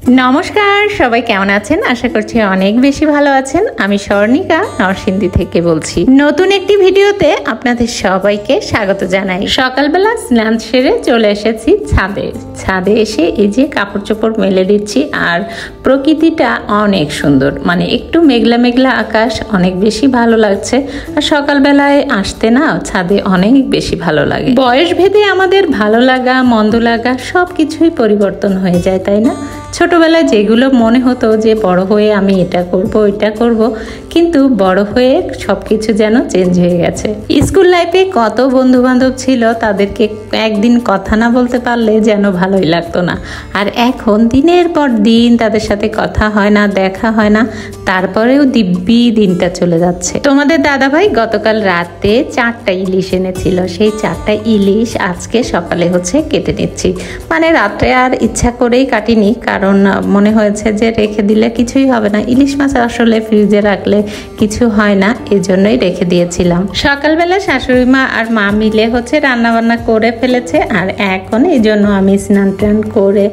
নমস্কার, সবাই কেমন আছেন? আশা করছি অনেক বেশি ভালো আছেন। আমি স্বর্ণিকা নরসিংদী থেকে বলছি। নতুন একটি ভিডিওতে আপনাদের সবাইকে স্বাগত জানাই। সকালবেলা স্নান সেরে চলে এসেছি ছাদে এসে এই যে কাপড় চোপড় মেলে দিচ্ছি। আর প্রকৃতিটা অনেক সুন্দর, মানে একটু মেঘলা মেঘলা আকাশ, অনেক বেশি ভালো লাগছে। আর সকালবেলায় আসতে না ছাদে অনেক বেশি ভালো লাগে। বয়স ভেদে আমাদের ভালো লাগা মন্দ লাগা সব কিছুই পরিবর্তন হয়ে যায়, তাই না? ছোটবেলায় যেগুলো মনে হতো যে বড় হয়ে আমি এটা করব ওইটা করব, কিন্তু বড় হয়ে সব কিছু যেন চেঞ্জ হয়ে গেছে। স্কুল লাইফে কত বন্ধু বান্ধব ছিল, তাদেরকে একদিন কথা না বলতে পারলে যেন ভালোই লাগতো না। আর এখন দিনের পর দিন তাদের সাথে কথা হয় না, দেখা হয় না, তারপরেও দিব্যি দিনটা চলে যাচ্ছে। তোমাদের দাদাভাই গতকাল রাতে 4টা ইলিশ এনেছিল। সেই 4টা ইলিশ আজকে সকালে কেটে নিচ্ছি। মানে রাত্রে আর ইচ্ছা করেই কাটিনি, কারণ মনে হয়েছে যে রেখে দিলে কিছুই হবে না। ইলিশ মাছ আসলে ফ্রিজে রাখলে কিছু হয় না, এই জন্যই রেখে দিয়েছিলাম। সকালবেলা শাশুড়ি মা আর মা মিলে রান্না বান্না করে ফেলেছে। আর এখন এই জন্য আমি স্নান টান করে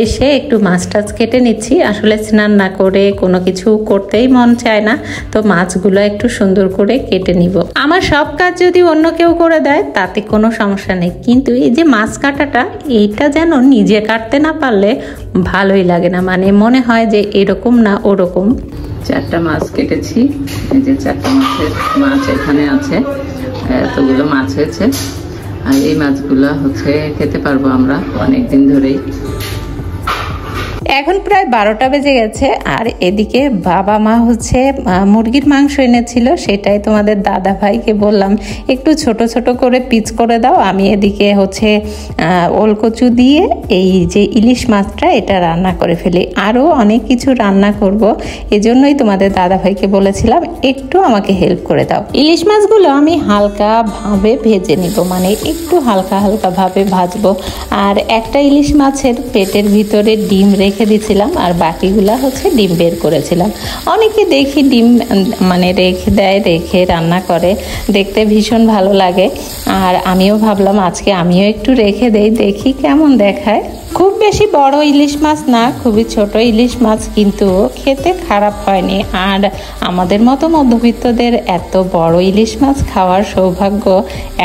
এসে একটু মাছ টাছ কেটে নিচ্ছি। আসলে স্নান না করে কোনো কিছু করতেই মন চায় না, তো মাছগুলো একটু সুন্দর করে কেটে নিব। আমার সব কাজ যদি অন্য কেউ করে দেয় তাতে কোনো সমস্যা নেই, কিন্তু এই যে মাছ কাটাটা, এইটা যেন নিজে কাটতে না পারলে ভালোই লাগে না। মানে মনে হয় যে এরকম না ওরকম। 4টা মাছ কেটেছি। এই যে 4টা মাছ এখানে আছে, এতগুলো মাছ হয়েছে। আর এই মাছগুলো খেতে পারবো আমরা অনেক দিন ধরেই। এখন প্রায় 12টা বেজে গেছে। আর এদিকে বাবা মা মুরগির মাংস এনেছিল, সেটাই তোমাদের দাদা ভাইকে বললাম একটু ছোট ছোট করে পিস করে দাও। আমি এদিকে ওলকচু দিয়ে এই যে ইলিশ মাছটা এটা রান্না করে ফেলি। আরও অনেক কিছু রান্না করব, এজন্যই তোমাদের দাদা ভাইকে বলেছিলাম একটু আমাকে হেল্প করে দাও। ইলিশ মাছগুলো আমি হালকা ভাবে ভেজে নিব, মানে একটু হালকা হালকা ভাবে ভাজবো। আর একটা ইলিশ মাছের পেটের ভিতরে ডিম রেখে দিয়েছিলাম, আর বাকিগুলা ডিম বের করেছিলাম। অনেকে দেখি ডিম রেখে রান্না করে, দেখতে ভীষণ ভালো লাগে। আর আমিও ভাবলাম আজকে আমিও একটু রেখে দেই, দেখি কেমন দেখায়। খুব বেশি বড় ইলিশ মাছ না, খুবই ছোট ইলিশ মাছ, কিন্তু খেতে খারাপ হয়নি। আর আমাদের মতো মধ্যবিত্তদের এত বড় ইলিশ মাছ খাওয়ার সৌভাগ্য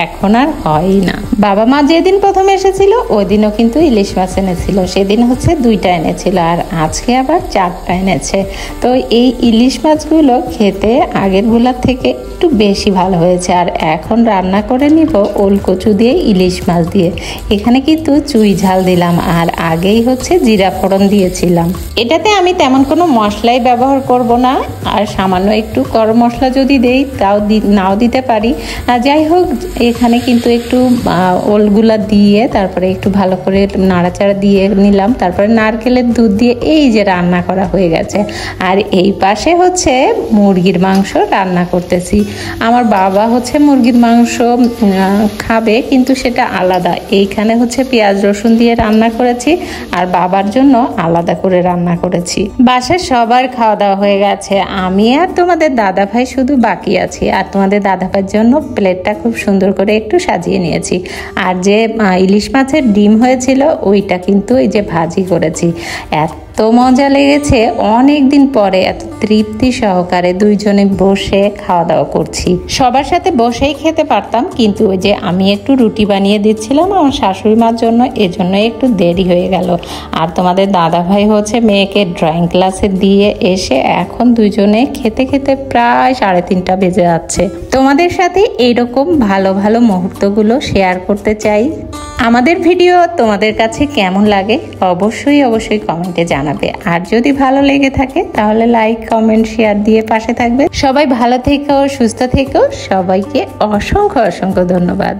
এখন আর হয়ই না। বাবা মা যেদিন প্রথম এসেছিল ওই দিনও কিন্তু ইলিশ মাছ এনেছিল, সেদিন 2টা এনেছিল, আর আজকে আবার 4টা এনেছে। তো এই ইলিশ মাছগুলো খেতে আগেরগুলোর থেকে একটু বেশি ভালো হয়েছে। আর এখন রান্না করে নিব ওলকচু দিয়ে ইলিশ মাছ দিয়ে। এখানে কিন্তু চুই ঝাল দিলাম, আর আগেই জিরা ফোড়ন দিয়েছিলাম। এটাতে আমি তেমন কোনো মশলাই ব্যবহার করব না, আর সামান্য একটু গরম মশলা যদি দেই তাও নাও দিতে পারি। যাই হোক, এখানে কিন্তু একটু ওলগুলা দিয়ে তারপরে একটু ভালো করে নাড়াচাড়া দিয়ে নিলাম। তারপরে নারকেলের দুধ দিয়ে এই যে রান্না করা হয়ে গেছে। আর এই পাশে মুরগির মাংস রান্না করতেছি। আমার বাবা মুরগির মাংস খাবে, কিন্তু সেটা আলাদা। এইখানে পেঁয়াজ রসুন দিয়ে রান্না করেছি, আর বাবার জন্য আলাদা করে রান্না করেছি। বাসায় সবার খাওয়া দাওয়া হয়ে গেছে, আমি আর তোমাদের দাদা ভাই শুধু বাকি আছি। আর তোমাদের দাদা ভাইয়ের জন্য প্লেটটা খুব সুন্দর করে একটু সাজিয়ে নিয়েছি। আর যে ইলিশ মাছের ডিম হয়েছিল ওইটা কিন্তু এই যে ভাজি করেছি। এত মজা লেগেছে, অনেক দিন পরে এত তৃপ্তি সহকারে দুইজনে বসে খাওয়া দাওয়া করছি। সবার সাথে বসেই খেতে পারতাম, কিন্তু ওই যে আমি একটু রুটি বানিয়ে দিচ্ছিলাম আমার শাশুড়ি মার জন্য, এজন্য একটু দেরি হয়ে গেল। আর তোমাদের দাদা ভাই মেয়েকে ড্রয়িং ক্লাসে দিয়ে এসে এখন দুইজনে খেতে খেতে প্রায় 3:30 বেজে যাচ্ছে। তোমাদের সাথে এইরকম ভালো ভালো মুহূর্তগুলো শেয়ার করতে চাই। আমাদের ভিডিও তোমাদের কাছে কেমন লাগে অবশ্যই কমেন্টে জানাবে। আর যদি ভালো লেগে থাকে তাহলে লাইক কমেন্ট শেয়ার দিয়ে পাশে থাকবে। সবাই ভালো থেকো, সুস্থ থেকো, সবাইকে অসংখ্য ধন্যবাদ।